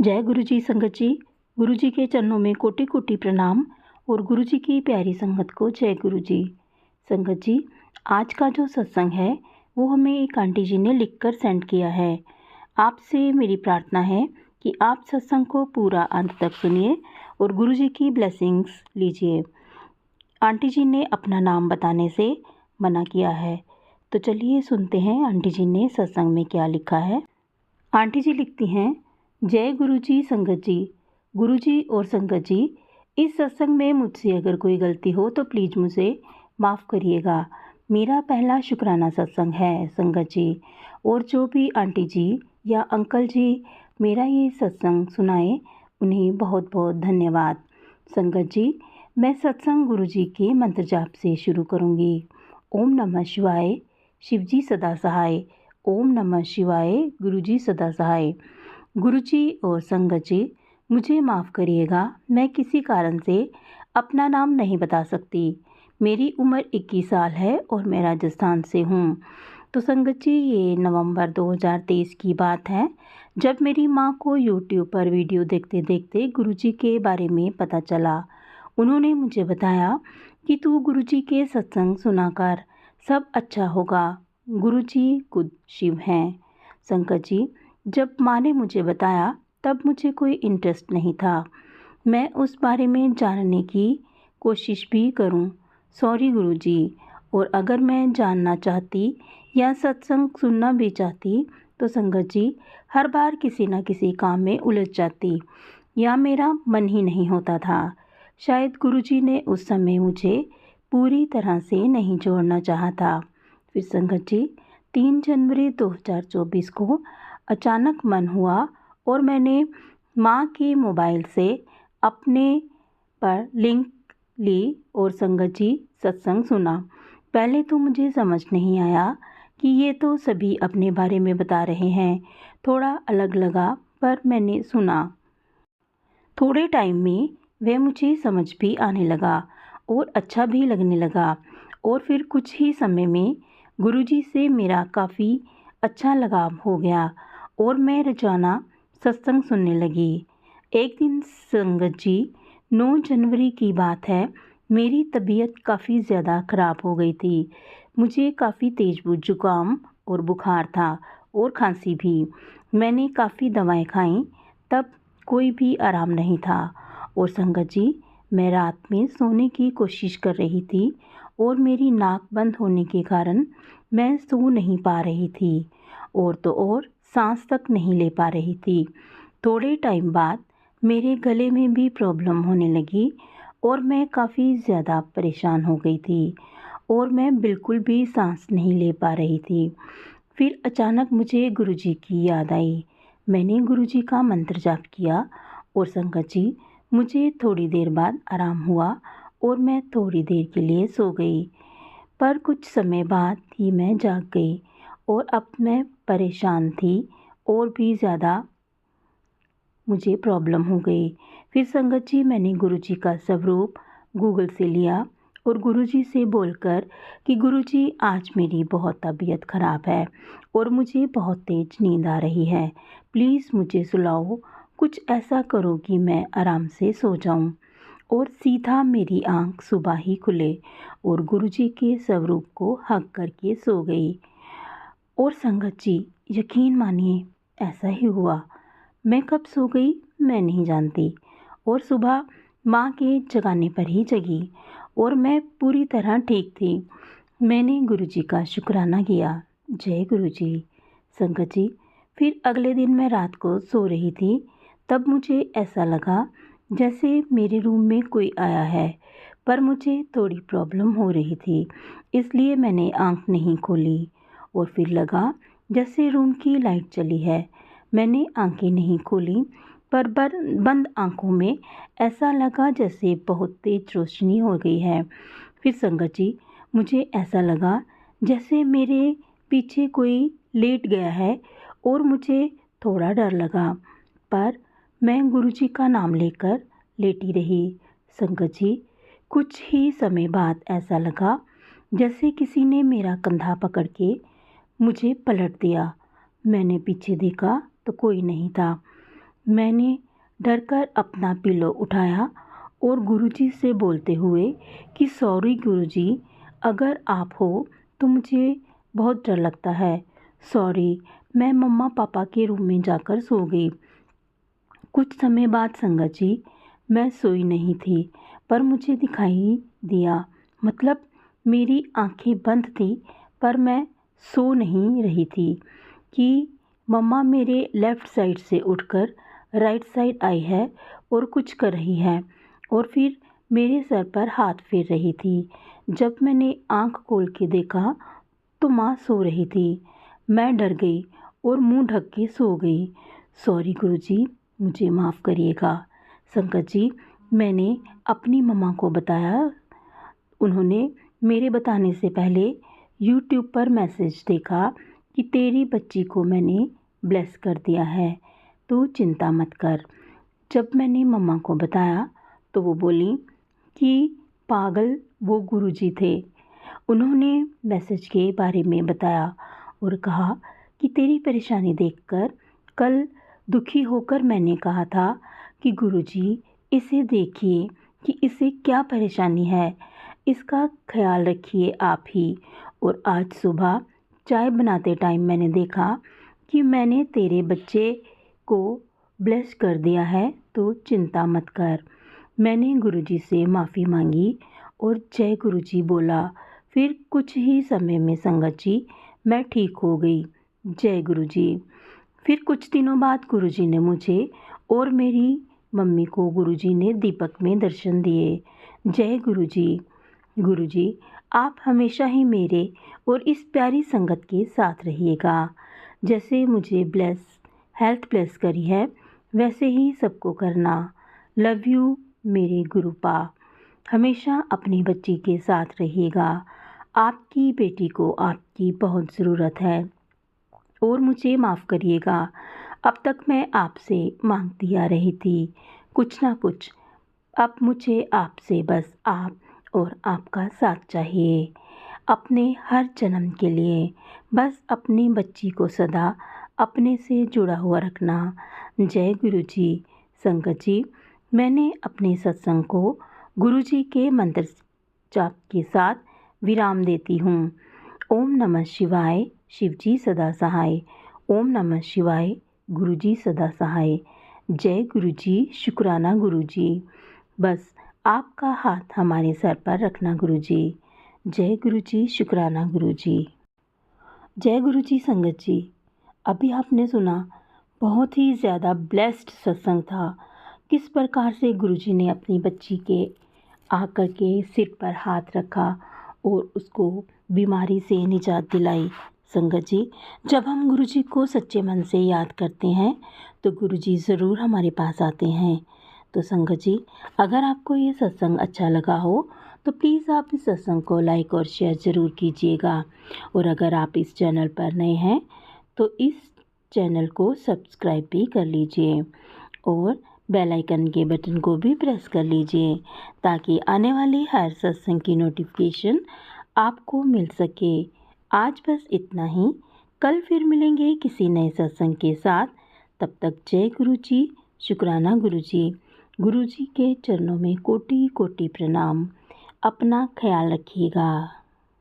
जय गुरु जी संगत जी। गुरु जी के चरणों में कोटि कोटि प्रणाम और गुरु जी की प्यारी संगत को जय गुरु जी। संगत जी, आज का जो सत्संग है वो हमें एक आंटी जी ने लिखकर सेंड किया है। आपसे मेरी प्रार्थना है कि आप सत्संग को पूरा अंत तक सुनिए और गुरु जी की ब्लेसिंग्स लीजिए। आंटी जी ने अपना नाम बताने से मना किया है, तो चलिए सुनते हैं आंटी जी ने सत्संग में क्या लिखा है। आंटी जी लिखती हैं, जय गुरु जी संगत जी। गुरु जी और संगत जी, इस सत्संग में मुझसे अगर कोई गलती हो तो प्लीज़ मुझे माफ़ करिएगा। मेरा पहला शुक्राना सत्संग है संगत जी, और जो भी आंटी जी या अंकल जी मेरा ये सत्संग सुनाए उन्हें बहुत बहुत धन्यवाद। संगत जी, मैं सत्संग गुरु जी के मंत्र जाप से शुरू करूँगी। ओम नमः शिवाय, शिव जी सदा सहाय। ओम नमः शिवाय, गुरु जी सदा सहाय। गुरु जी और संगत जी, मुझे माफ़ करिएगा, मैं किसी कारण से अपना नाम नहीं बता सकती। मेरी उम्र 21 साल है और मैं राजस्थान से हूँ। तो संगत जी, ये नवंबर 2023 की बात है, जब मेरी माँ को यूट्यूब पर वीडियो देखते देखते गुरु जी के बारे में पता चला। उन्होंने मुझे बताया कि तू गुरु जी के सत्संग सुना कर, सब अच्छा होगा। गुरु जी खुद शिव हैं। संगत जी, जब माँ ने मुझे बताया तब मुझे कोई इंटरेस्ट नहीं था। मैं उस बारे में जानने की कोशिश भी करूं। सॉरी गुरु जी। और अगर मैं जानना चाहती या सत्संग सुनना भी चाहती तो संगत जी हर बार किसी न किसी काम में उलझ जाती या मेरा मन ही नहीं होता था। शायद गुरु जी ने उस समय मुझे पूरी तरह से नहीं जोड़ना चाहा था। फिर संगत जी 3 जनवरी 2024 को अचानक मन हुआ और मैंने माँ के मोबाइल से अपने पर लिंक ली और संगत जी सत्संग सुना। पहले तो मुझे समझ नहीं आया कि ये तो सभी अपने बारे में बता रहे हैं, थोड़ा अलग लगा, पर मैंने सुना। थोड़े टाइम में वह मुझे समझ भी आने लगा और अच्छा भी लगने लगा, और फिर कुछ ही समय में गुरुजी से मेरा काफ़ी अच्छा लगाव हो गया और मैं रोजाना सत्संग सुनने लगी। एक दिन संगत जी 9 जनवरी की बात है, मेरी तबीयत काफ़ी ज़्यादा ख़राब हो गई थी। मुझे काफ़ी तेज़ जुकाम और बुखार था और खांसी भी। मैंने काफ़ी दवाएं खाईं, तब कोई भी आराम नहीं था। और संगत जी, मैं रात में सोने की कोशिश कर रही थी और मेरी नाक बंद होने के कारण मैं सो नहीं पा रही थी, और तो और सांस तक नहीं ले पा रही थी। थोड़े टाइम बाद मेरे गले में भी प्रॉब्लम होने लगी और मैं काफ़ी ज़्यादा परेशान हो गई थी और मैं बिल्कुल भी सांस नहीं ले पा रही थी। फिर अचानक मुझे गुरुजी की याद आई। मैंने गुरुजी का मंत्र जाप किया और संगत जी, मुझे थोड़ी देर बाद आराम हुआ और मैं थोड़ी देर के लिए सो गई, पर कुछ समय बाद ही मैं जाग गई और अब मैं परेशान थी और भी ज़्यादा मुझे प्रॉब्लम हो गई। फिर संगत जी, मैंने गुरुजी का स्वरूप गूगल से लिया और गुरुजी से बोलकर कि गुरुजी, आज मेरी बहुत तबीयत ख़राब है और मुझे बहुत तेज़ नींद आ रही है, प्लीज़ मुझे सुलाओ, कुछ ऐसा करो कि मैं आराम से सो जाऊं। और सीधा मेरी आंख सुबह ही खुले और गुरुजी के स्वरूप को हग करके सो गई। और संगत जी, यकीन मानिए, ऐसा ही हुआ। मैं कब सो गई मैं नहीं जानती और सुबह माँ के जगाने पर ही जगी और मैं पूरी तरह ठीक थी। मैंने गुरुजी का शुक्राना किया। जय गुरुजी। संगत जी, फिर अगले दिन मैं रात को सो रही थी, तब मुझे ऐसा लगा जैसे मेरे रूम में कोई आया है, पर मुझे थोड़ी प्रॉब्लम हो रही थी, इसलिए मैंने आंख नहीं खोली और फिर लगा जैसे रूम की लाइट चली है। मैंने आंखें नहीं खोली, पर बंद आंखों में ऐसा लगा जैसे बहुत तेज रोशनी हो गई है। फिर संगत जी, मुझे ऐसा लगा जैसे मेरे पीछे कोई लेट गया है और मुझे थोड़ा डर लगा, पर मैं गुरुजी का नाम लेकर लेटी रही। संगत जी, कुछ ही समय बाद ऐसा लगा जैसे किसी ने मेरा कंधा पकड़ के मुझे पलट दिया। मैंने पीछे देखा तो कोई नहीं था। मैंने डरकर अपना पिलो उठाया और गुरुजी से बोलते हुए कि सॉरी गुरुजी, अगर आप हो तो मुझे बहुत डर लगता है। सॉरी, मैं मम्मा पापा के रूम में जाकर सो गई। कुछ समय बाद संगत जी, मैं सोई नहीं थी, पर मुझे दिखाई दिया, मतलब मेरी आंखें बंद थी, पर मैं सो नहीं रही थी कि मम्मा मेरे लेफ़्ट साइड से उठकर राइट साइड आई है और कुछ कर रही है और फिर मेरे सर पर हाथ फेर रही थी। जब मैंने आंख खोल के देखा तो माँ सो रही थी। मैं डर गई और मुंह ढक के सो गई। सॉरी गुरुजी, मुझे माफ़ करिएगा। संगत जी, मैंने अपनी मम्मा को बताया। उन्होंने मेरे बताने से पहले यूट्यूब पर मैसेज देखा कि तेरी बच्ची को मैंने ब्लेस कर दिया है, तू चिंता मत कर। जब मैंने मम्मा को बताया तो वो बोली कि पागल, वो गुरुजी थे। उन्होंने मैसेज के बारे में बताया और कहा कि तेरी परेशानी देखकर कल दुखी होकर मैंने कहा था कि गुरुजी, इसे देखिए कि इसे क्या परेशानी है, इसका ख्याल रखिए आप ही। और आज सुबह चाय बनाते टाइम मैंने देखा कि मैंने तेरे बच्चे को ब्लेस कर दिया है, तो चिंता मत कर। मैंने गुरुजी से माफ़ी मांगी और जय गुरुजी बोला। फिर कुछ ही समय में संगत जी, मैं ठीक हो गई। जय गुरुजी। फिर कुछ दिनों बाद गुरुजी ने मुझे और मेरी मम्मी को गुरुजी ने दीपक में दर्शन दिए। जय गुरुजी। गुरुजी, आप हमेशा ही मेरे और इस प्यारी संगत के साथ रहिएगा। जैसे मुझे हेल्थ ब्लेस करी है, वैसे ही सबको करना। लव यू मेरे गुरुपा। हमेशा अपनी बच्ची के साथ रहिएगा। आपकी बेटी को आपकी बहुत ज़रूरत है और मुझे माफ़ करिएगा। अब तक मैं आपसे मांगती आ रही थी कुछ ना कुछ। अब मुझे आपसे बस आप और आपका साथ चाहिए अपने हर जन्म के लिए। बस अपनी बच्ची को सदा अपने से जुड़ा हुआ रखना। जय गुरुजी। संगत जी, मैंने अपने सत्संग को गुरुजी के मंत्र जाप के साथ विराम देती हूँ। ओम नमः शिवाय, शिवजी सदा सहाय। ओम नमः शिवाय, गुरुजी सदा सहाय। जय गुरुजी, शुक्राना गुरुजी। बस आपका हाथ हमारे सर पर रखना गुरुजी। जय गुरुजी, शुक्राना गुरुजी। जय गुरुजी। संगत जी, अभी आपने सुना, बहुत ही ज़्यादा ब्लेस्ड सत्संग था। किस प्रकार से गुरुजी ने अपनी बच्ची के आकर के सिर पर हाथ रखा और उसको बीमारी से निजात दिलाई। संगत जी, जब हम गुरुजी को सच्चे मन से याद करते हैं तो गुरुजी ज़रूर हमारे पास आते हैं। तो संगत जी, अगर आपको ये सत्संग अच्छा लगा हो तो प्लीज़ आप इस सत्संग को लाइक और शेयर ज़रूर कीजिएगा। और अगर आप इस चैनल पर नए हैं तो इस चैनल को सब्सक्राइब भी कर लीजिए और बेल आइकन के बटन को भी प्रेस कर लीजिए ताकि आने वाली हर सत्संग की नोटिफिकेशन आपको मिल सके। आज बस इतना ही। कल फिर मिलेंगे किसी नए सत्संग के साथ। तब तक जय गुरुजी, शुक्राना गुरुजी। गुरुजी के चरणों में कोटि कोटि प्रणाम। अपना ख्याल रखिएगा।